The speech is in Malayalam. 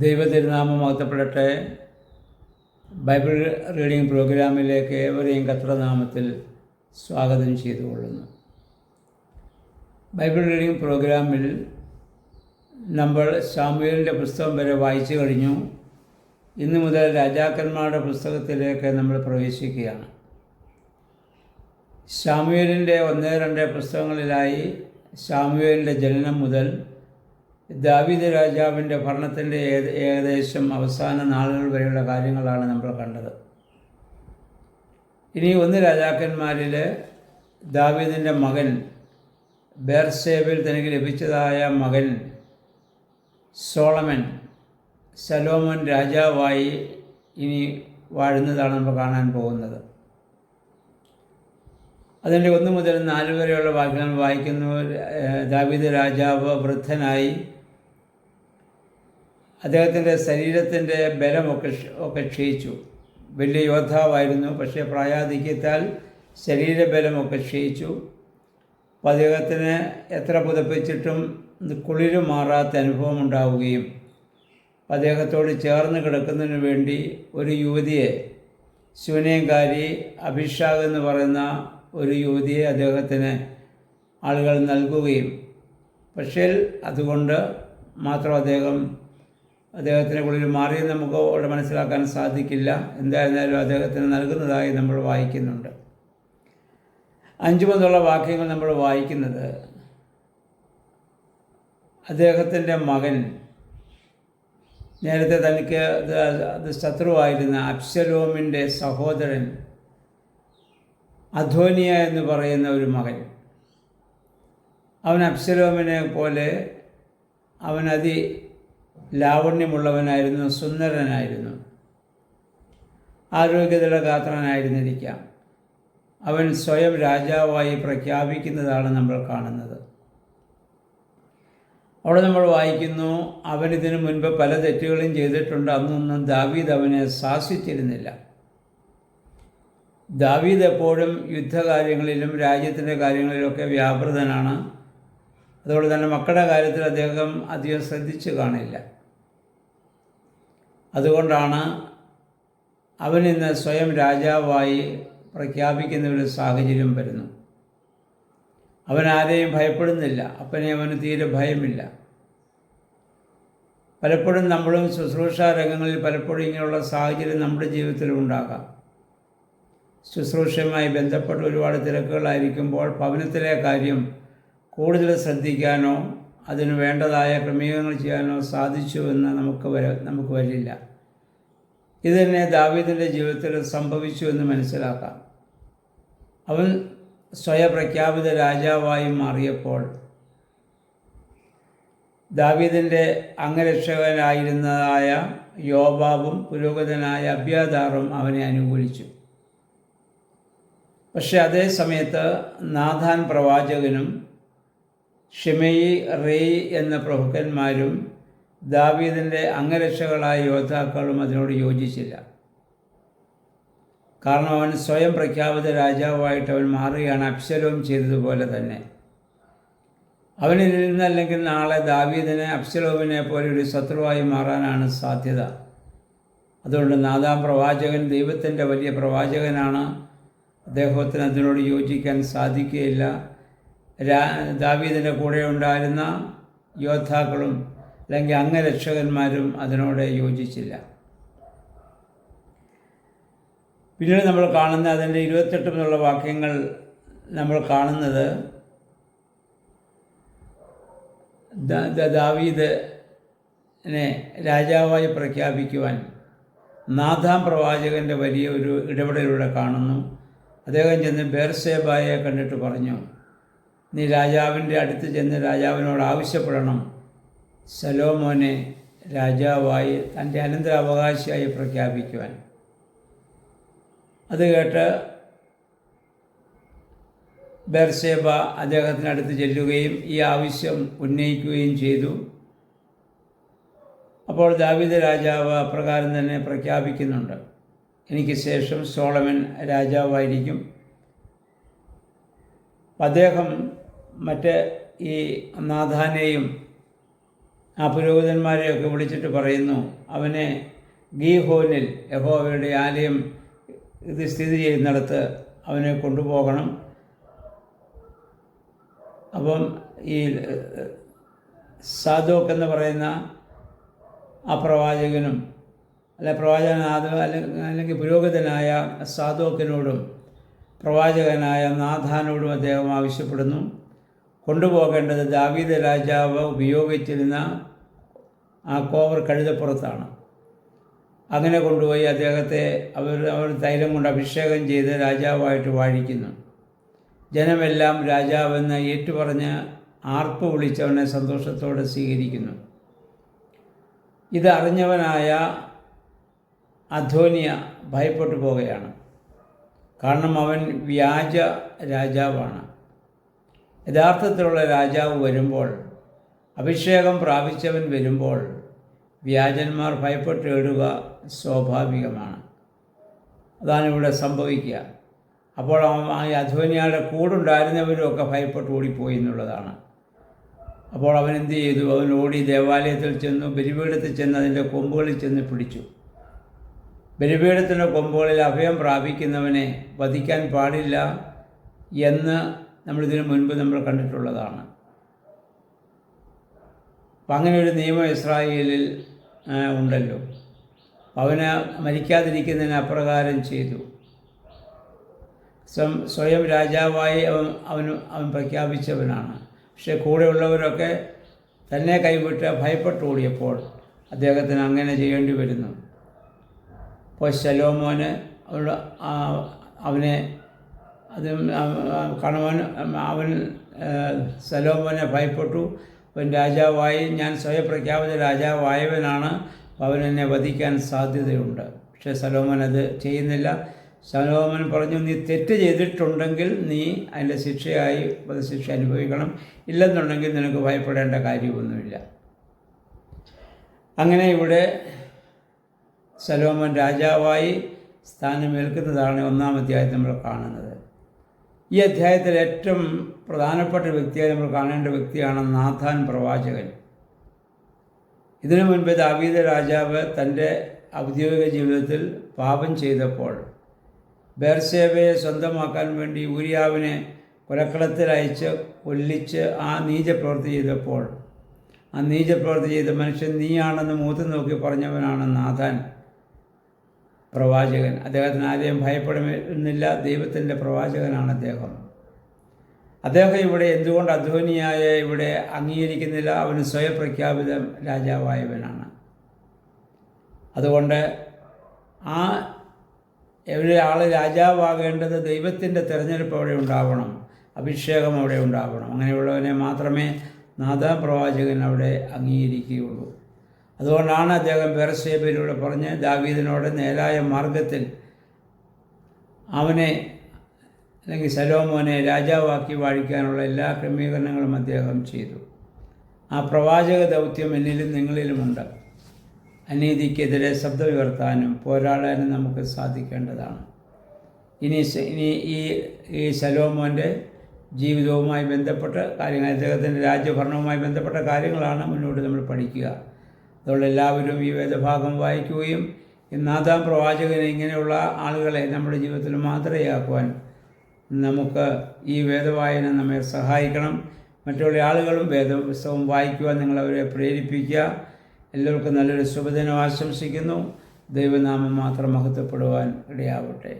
ദൈവതിരുനാമം മഹത്വപ്പെടട്ടെ. ബൈബിൾ റീഡിംഗ് പ്രോഗ്രാമിലേക്ക് ഏവരെയും കർത്തൃനാമത്തിൽ സ്വാഗതം ചെയ്തുകൊള്ളുന്നു. ബൈബിൾ റീഡിംഗ് പ്രോഗ്രാമിൽ നമ്മൾ ശമൂവേലിൻ്റെ പുസ്തകം വരെ വായിച്ചു കഴിഞ്ഞു. ഇന്നു മുതൽ രാജാക്കന്മാരുടെ പുസ്തകത്തിലേക്ക് നമ്മൾ പ്രവേശിക്കുകയാണ്. ശമൂവേലിൻ്റെ 1-2 പുസ്തകങ്ങളിലായി ശമൂവേലിൻ്റെ ജനനം മുതൽ ദാവീദ് രാജാവിൻ്റെ ഭരണത്തിൻ്റെ ഏകദേശം അവസാന നാളുകൾ വരെയുള്ള കാര്യങ്ങളാണ് നമ്മൾ കണ്ടത്. ഇനി 1 രാജാക്കന്മാരിൽ ദാവീദിൻ്റെ മകൻ ബേർശേബയിൽ തനിക്ക് ലഭിച്ചതായ മകൻ ശലോമോൻ രാജാവായി ഇനി വാഴുന്നതാണ് നമ്മൾ കാണാൻ പോകുന്നത്. അതിൻ്റെ 1 മുതൽ 4 വരെയുള്ള വാക്യങ്ങൾ വായിക്കുന്നു. ദാവീദ് രാജാവ് വൃദ്ധനായി, അദ്ദേഹത്തിൻ്റെ ശരീരത്തിൻ്റെ ബലമൊക്കെ ക്ഷയിച്ചു. വലിയ യോദ്ധാവായിരുന്നു, പക്ഷേ പ്രായാധിക്യത്താൽ ശരീരബലമൊക്കെ ക്ഷയിച്ചു. അപ്പോൾ അദ്ദേഹത്തിന് എത്ര പുതപ്പിച്ചിട്ടും കുളിര് മാറാത്ത അനുഭവം ഉണ്ടാവുകയും അദ്ദേഹത്തോട് ചേർന്ന് കിടക്കുന്നതിന് വേണ്ടി ഒരു യുവതിയെ, ശൂനേംകാരി അഭിഷാഗ് എന്ന് പറയുന്ന ഒരു യുവതിയെ അദ്ദേഹത്തിന് ആളുകൾ നൽകുകയും, പക്ഷേ അതുകൊണ്ട് മാത്രം അദ്ദേഹത്തിന് കുളിര് മാറിയെന്ന് നമുക്ക് അവിടെ മനസ്സിലാക്കാൻ സാധിക്കില്ല. എന്തായിരുന്നാലും അദ്ദേഹത്തിന് നൽകുന്നതായി നമ്മൾ വായിക്കുന്നുണ്ട്. 5 മുതലുള്ള വാക്യങ്ങൾ നമ്മൾ വായിക്കുന്നത്, അദ്ദേഹത്തിൻ്റെ മകൻ, നേരത്തെ തനിക്ക് അത് ശത്രുവായിരുന്ന അബ്ശലോമിൻ്റെ സഹോദരൻ അധോനിയ എന്ന് പറയുന്ന ഒരു മകൻ, അവൻ അബ്ശലോമിനെ പോലെ അവൻ ലാവണ്യമുള്ളവനായിരുന്നു, സുന്ദരനായിരുന്നു, ആരോഗ്യദൃഢഗാത്രനായിരുന്നിരിക്കാം. അവൻ സ്വയം രാജാവായി പ്രഖ്യാപിക്കുന്നതാണ് നമ്മൾ കാണുന്നത്. അവിടെ നമ്മൾ വായിക്കുന്നു, അവൻ ഇതിനു മുൻപ് പല തെറ്റുകളും ചെയ്തിട്ടുണ്ട്. അന്നൊന്നും ദാവീദ് അവനെ ശാസിച്ചിരുന്നില്ല. ദാവീദ് എപ്പോഴും യുദ്ധകാര്യങ്ങളിലും രാജ്യത്തിൻ്റെ കാര്യങ്ങളിലുമൊക്കെ വ്യാപൃതനാണ്. അതുകൊണ്ട് തന്നെ മക്കളുടെ കാര്യത്തിൽ അദ്ദേഹം അധികം ശ്രദ്ധിച്ചു കാണില്ല. അതുകൊണ്ടാണ് അവൻ ഇന്ന് സ്വയം രാജാവായി പ്രഖ്യാപിക്കുന്ന ഒരു സാഹചര്യം വരുന്നു. അവൻ ആരെയും ഭയപ്പെടുന്നില്ല. അപ്പനെ അവന് തീരെ ഭയമില്ല. പലപ്പോഴും നമ്മളും ശുശ്രൂഷാ രംഗങ്ങളിൽ പലപ്പോഴും ഇങ്ങനെയുള്ള സാഹചര്യം നമ്മുടെ ജീവിതത്തിലും ഉണ്ടാകാം. ശുശ്രൂഷയുമായി ബന്ധപ്പെട്ട് ഒരുപാട് തിരക്കുകളായിരിക്കുമ്പോൾ ഭവനത്തിലെ കാര്യം കൂടുതൽ ശ്രദ്ധിക്കാനോ അതിന് വേണ്ടതായ ക്രമീകരണങ്ങൾ ചെയ്യാനോ സാധിച്ചു എന്ന് നമുക്ക് വരില്ല. ഇത് തന്നെ ദാവീദിൻ്റെ ജീവിതത്തിൽ സംഭവിച്ചു എന്ന് മനസ്സിലാക്കാം. അവൻ സ്വയപ്രഖ്യാപിത രാജാവായി മാറിയപ്പോൾ ദാവീദിൻ്റെ അംഗരക്ഷകനായിരുന്നതായ യോവാബും പുരോഹിതനായ അബ്യാഥാറും അവനെ അനുകൂലിച്ചു. പക്ഷേ അതേ സമയത്ത് നാഥാൻ പ്രവാചകനും ഷിമെയി, റേയി എന്ന പ്രഭുക്കന്മാരും ദാവീദിൻ്റെ അംഗരക്ഷകളായ യോദ്ധാക്കളും അതിനോട് യോജിച്ചില്ല. കാരണം അവൻ സ്വയം പ്രഖ്യാപിത രാജാവായിട്ട് അവൻ മാറുകയാണ്, അബ്ശലോം ചെയ്തതുപോലെ തന്നെ. അവനിൽ നിന്നല്ലെങ്കിൽ നാളെ ദാവീദിനെ അബ്ശലോമിനെ പോലെ ഒരു ശത്രുവായി മാറാനാണ് സാധ്യത. അതുകൊണ്ട് നാഥാൻ പ്രവാചകൻ ദൈവത്തിൻ്റെ വലിയ പ്രവാചകനാണ്. അദ്ദേഹത്തിന് അതിനോട് യോജിക്കാൻ സാധിക്കുകയില്ല. ദാവീദിൻ്റെ കൂടെ ഉണ്ടായിരുന്ന യോദ്ധാക്കളും അല്ലെങ്കിൽ അംഗരക്ഷകന്മാരും അതിനോട് യോജിച്ചില്ല. പിന്നീട് നമ്മൾ കാണുന്ന അതിൻ്റെ 28 മുതലുള്ള വാക്യങ്ങൾ നമ്മൾ കാണുന്നത്, ദാവീദിനെ രാജാവായി പ്രഖ്യാപിക്കുവാൻ നാഥാൻ പ്രവാചകൻ്റെ വലിയ ഒരു ഇടപെടലിലൂടെ കാണുന്നു. അദ്ദേഹം ചെന്ന് ബേർശേബയെ കണ്ടിട്ട് പറഞ്ഞു, നീ രാജാവിൻ്റെ അടുത്ത് ചെന്ന് രാജാവിനോട് ആവശ്യപ്പെടണം ശലോമോനെ രാജാവായി തൻ്റെ അനന്തരാവകാശിയായി പ്രഖ്യാപിക്കുവാൻ. അത് കേട്ട് ബേർശേബ അദ്ദേഹത്തിനടുത്ത് ചെല്ലുകയും ഈ ആവശ്യം ഉന്നയിക്കുകയും ചെയ്തു. അപ്പോൾ ദാവീദ് രാജാവ് അപ്രകാരം തന്നെ പ്രഖ്യാപിക്കുന്നുണ്ട്, എനിക്ക് ശേഷം ശലോമോൻ രാജാവായിരിക്കും. അദ്ദേഹം മറ്റ് ഈ നാഥാനെയും ആ പുരോഹിതന്മാരെയൊക്കെ വിളിച്ചിട്ട് പറയുന്നു, അവനെ ഗീഹോനിൽ യഹോവയുടെ ആലയം ഇത് സ്ഥിതി ചെയ്യുന്നിടത്ത് അവനെ കൊണ്ടുപോകണം. അപ്പം ഈ സാദോക്ക് എന്ന് പറയുന്ന ആ പ്രവാചകനും അല്ലെങ്കിൽ പുരോഹിതനായ സാദോക്കിനോടും പ്രവാചകനായ നാഥാനോടും അദ്ദേഹം ആവശ്യപ്പെടുന്നു. കൊണ്ടുപോകേണ്ടത് ദാവീദ് രാജാവ് ഉപയോഗിച്ചിരുന്ന ആ കോവർ കഴുതപ്പുറത്താണ്. അങ്ങനെ കൊണ്ടുപോയി അദ്ദേഹത്തെ അവർ തൈലം കൊണ്ട് അഭിഷേകം ചെയ്ത് രാജാവായിട്ട് വാഴിക്കുന്നു. ജനമെല്ലാം രാജാവെന്ന് ഏറ്റുപറഞ്ഞ് ആർപ്പ് വിളിച്ചവനെ സന്തോഷത്തോടെ സ്വീകരിക്കുന്നു. ഇത് അറിഞ്ഞവനായ അധോനിയ ഭയപ്പെട്ടു പോവുകയാണ്. കാരണം അവൻ വ്യാജ രാജാവാണ്. യഥാർത്ഥത്തിലുള്ള രാജാവ് വരുമ്പോൾ, അഭിഷേകം പ്രാപിച്ചവൻ വരുമ്പോൾ വ്യാജന്മാർ ഭയപ്പെട്ട് ഇടുക സ്വാഭാവികമാണ്. അതാണ് ഇവിടെ സംഭവിക്കുക. അപ്പോൾ ആ അധോനിയയുടെ കൂടുണ്ടായിരുന്നവരുമൊക്കെ ഭയപ്പെട്ട് ഓടിപ്പോയി എന്നുള്ളതാണ്. അപ്പോൾ അവൻ എന്ത് ചെയ്തു? അവൻ ഓടി ദേവാലയത്തിൽ ചെന്നു, ബലിപീഠത്തിൽ ചെന്ന് അതിൻ്റെ കൊമ്പുകളിൽ ചെന്ന് പിടിച്ചു. ബലിപീഠത്തിൻ്റെ കൊമ്പുകളിൽ അഭയം പ്രാപിക്കുന്നവനെ വധിക്കാൻ പാടില്ല എന്ന് നമ്മളിതിനു മുൻപ് നമ്മൾ കണ്ടിട്ടുള്ളതാണ്. അപ്പം അങ്ങനെ ഒരു നിയമം ഇസ്രായേലിൽ ഉണ്ടല്ലോ. അവന് മരിക്കാതിരിക്കുന്നതിന് അപ്രകാരം ചെയ്തു. സ്വയം രാജാവായി അവൻ പ്രഖ്യാപിച്ചവനാണ്. പക്ഷേ കൂടെയുള്ളവരൊക്കെ തന്നെ കൈവിട്ട് ഭയപ്പെട്ടോടിയപ്പോൾ അദ്ദേഹത്തിന് അങ്ങനെ ചെയ്യേണ്ടി വരുന്നു. അപ്പോൾ ശലോമോന് അവനെ അവൻ ശലോമോനെ ഭയപ്പെട്ടു. അവൻ രാജാവായി, ഞാൻ സ്വയപ്രഖ്യാപിത രാജാവായവനാണ്, അവനെന്നെ വധിക്കാൻ സാധ്യതയുണ്ട്. പക്ഷേ ശലോമോൻ അത് ചെയ്യുന്നില്ല. ശലോമോൻ പറഞ്ഞു, നീ തെറ്റ് ചെയ്തിട്ടുണ്ടെങ്കിൽ നീ അതിൻ്റെ ശിക്ഷയായി വധശിക്ഷ അനുഭവിക്കണം, ഇല്ലെന്നുണ്ടെങ്കിൽ നിനക്ക് ഭയപ്പെടേണ്ട കാര്യമൊന്നുമില്ല. അങ്ങനെ ഇവിടെ ശലോമോൻ രാജാവായി സ്ഥാനമേൽക്കുന്നതാണ് 1-ാം അധ്യായത്തിൽ നമ്മൾ കാണുന്നത്. ഈ അധ്യായത്തിൽ ഏറ്റവും പ്രധാനപ്പെട്ട വ്യക്തിയായി നമ്മൾ കാണേണ്ട വ്യക്തിയാണ് നാഥാൻ പ്രവാചകൻ. ഇതിനു മുൻപ് ദാവീദ് രാജാവ് തൻ്റെ ഔദ്യോഗിക ജീവിതത്തിൽ പാപം ചെയ്തപ്പോൾ ബേർശേബയെ സ്വന്തമാക്കാൻ വേണ്ടി ഊരിയാവിനെ കൊലക്കളത്തിൽ അയച്ച് കൊല്ലിച്ച് ആ നീചപ്രവൃത്തി ചെയ്തപ്പോൾ, ആ നീചപ്രവൃത്തി ചെയ്ത മനുഷ്യൻ നീയാണെന്ന് മുഖത്ത് നോക്കി പറഞ്ഞവനാണ് നാഥാൻ പ്രവാചകൻ. അദ്ദേഹത്തിന് ആരെയും ഭയപ്പെടുന്നില്ല, ദൈവത്തിൻ്റെ പ്രവാചകനാണ് അദ്ദേഹം. അദ്ദേഹം ഇവിടെ എന്തുകൊണ്ട് അധോനിയായ ഇവിടെ അംഗീകരിക്കുന്നില്ല? അവന് സ്വയപ്രഖ്യാപിത രാജാവായവനാണ്. അതുകൊണ്ട് ആ ഒരാൾ രാജാവാകേണ്ടത് ദൈവത്തിൻ്റെ തിരഞ്ഞെടുപ്പ് അവിടെ ഉണ്ടാവണം, അഭിഷേകം അവിടെ ഉണ്ടാവണം. അങ്ങനെയുള്ളവനെ മാത്രമേ നാഥാൻ പ്രവാചകൻ അവിടെ അംഗീകരിക്കുകയുള്ളൂ. അതുകൊണ്ടാണ് അദ്ദേഹം ബേർശേബയിലൂടെ പറഞ്ഞ് ദാവീദിനോട് നേരായ മാർഗത്തിൽ അവനെ അല്ലെങ്കിൽ ശലോമോനെ രാജാവാക്കി വാഴിക്കാനുള്ള എല്ലാ ക്രമീകരണങ്ങളും അദ്ദേഹം ചെയ്തു. ആ പ്രവാചക ദൗത്യം എന്നിലും നിങ്ങളിലുമുണ്ട്. അനീതിക്കെതിരെ ശബ്ദമുയർത്താനും പോരാടാനും നമുക്ക് സാധിക്കേണ്ടതാണ്. ഇനി ഈ ശലോമോൻ്റെ ജീവിതവുമായി ബന്ധപ്പെട്ട കാര്യങ്ങൾ, അദ്ദേഹത്തിൻ്റെ രാജ്യഭരണവുമായി ബന്ധപ്പെട്ട കാര്യങ്ങളാണ് മുന്നോട്ട് നമ്മൾ പഠിക്കുക. അതുകൊണ്ട് എല്ലാവരും ഈ വേദഭാഗം വായിക്കുകയും ഈ നാഥാൻ പ്രവാചകനെ ഇങ്ങനെയുള്ള ആളുകളെ നമ്മുടെ ജീവിതത്തിൽ മാതൃകയാക്കുവാൻ നമുക്ക് ഈ വേദവായന നമ്മെ സഹായിക്കണം. മറ്റുള്ള ആളുകളും വേദപുസ്തകം വായിക്കുവാൻ നിങ്ങളവരെ പ്രേരിപ്പിക്കുക. എല്ലാവർക്കും നല്ലൊരു ശുഭദിനം ആശംസിക്കുന്നു. ദൈവനാമം മാത്രം മഹത്വപ്പെടുവാൻ ഇടയാവട്ടെ.